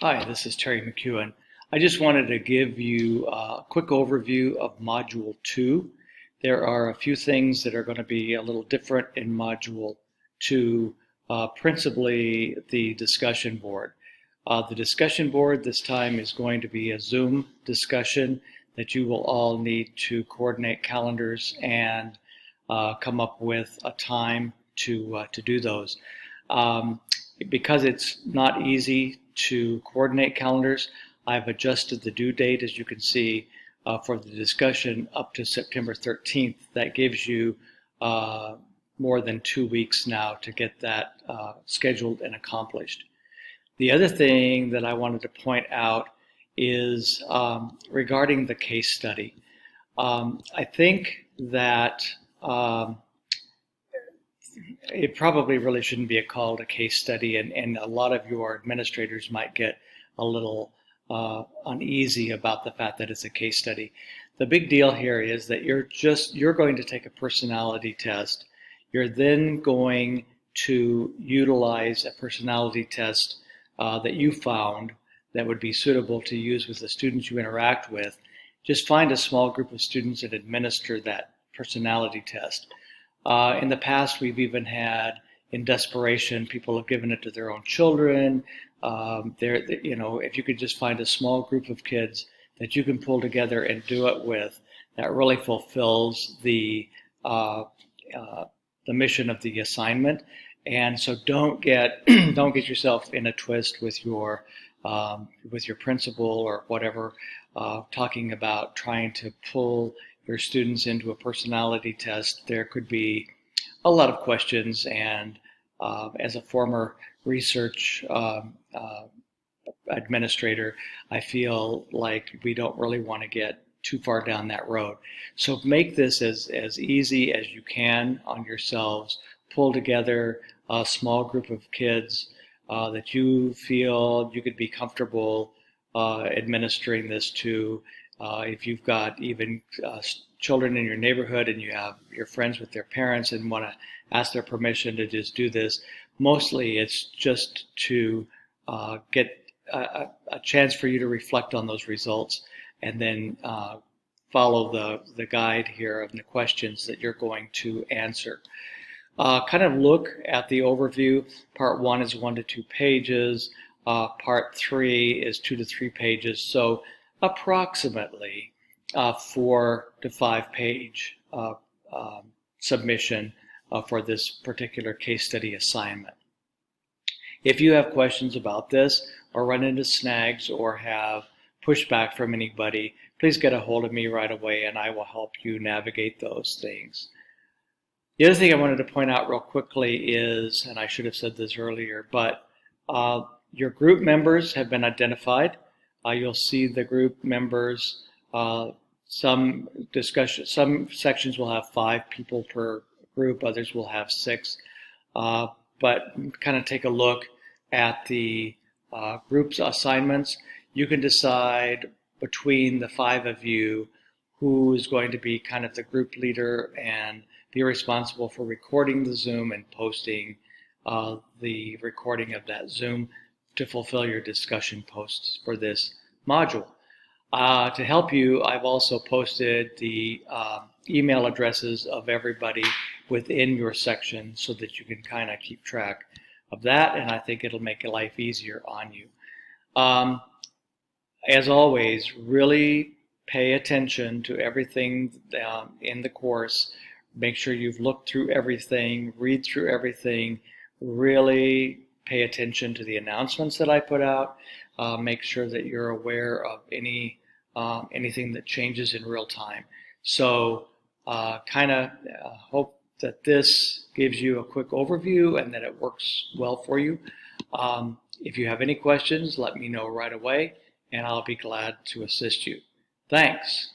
Hi, this is Terry McEwen. I just wanted to give you a quick overview of Module 2. There are a few things that are going to be a little different in Module 2, principally the discussion board. The discussion board this time is going to be a Zoom discussion that you will all need to coordinate calendars and come up with a time to do those. Because it's not easy to coordinate calendars, I've adjusted the due date, as you can see, for the discussion up to September 13th. That gives you more than 2 weeks now to get that scheduled and accomplished. The other thing that I wanted to point out is regarding the case study. I think that it probably really shouldn't be called a case study, and a lot of your administrators might get a little uneasy about the fact that it's a case study. The big deal here is that you're going to take a personality test. You're then going to utilize a personality test that you found that would be suitable to use with the students you interact with. Just find a small group of students and administer that personality test. In the past, we've even had, in desperation, people have given it to their own children. If you could just find a small group of kids that you can pull together and do it with, that really fulfills the mission of the assignment. And so don't get yourself in a twist with your principal or whatever, talking about trying to pull your students into a personality test. There could be a lot of questions, and as a former research administrator, I feel like we don't really want to get too far down that road. So make this as easy as you can on yourselves. Pull together a small group of kids that you feel you could be comfortable administering this to. If you've got even children in your neighborhood and you have your friends with their parents and want to ask their permission to just do this, mostly it's just to get a chance for you to reflect on those results and then follow the guide here of the questions that you're going to answer. Kind of look at the overview. Part 1 is 1 to 2 pages. Part 3 is 2 to 3 pages. So approximately 4 to 5 page submission for this particular case study assignment. If you have questions about this or run into snags or have pushback from anybody, please get a hold of me right away and I will help you navigate those things. The other thing I wanted to point out real quickly is, and I should have said this earlier, but your group members have been identified. You'll see the group members. Some sections will have 5 people per group, others will have 6. But kind of take a look at the group's assignments. You can decide between the 5 of you who is going to be kind of the group leader and be responsible for recording the Zoom and posting the recording of that Zoom to fulfill your discussion posts for this module. To help you, I've also posted the email addresses of everybody within your section so that you can kind of keep track of that, and I think it'll make life easier on you. As always, really pay attention to everything in the course. Make sure you've looked through everything, read through everything, really pay attention to the announcements that I put out. Make sure that you're aware of anything that changes in real time. So kind of hope that this gives you a quick overview and that it works well for you. If you have any questions, let me know right away and I'll be glad to assist you. Thanks.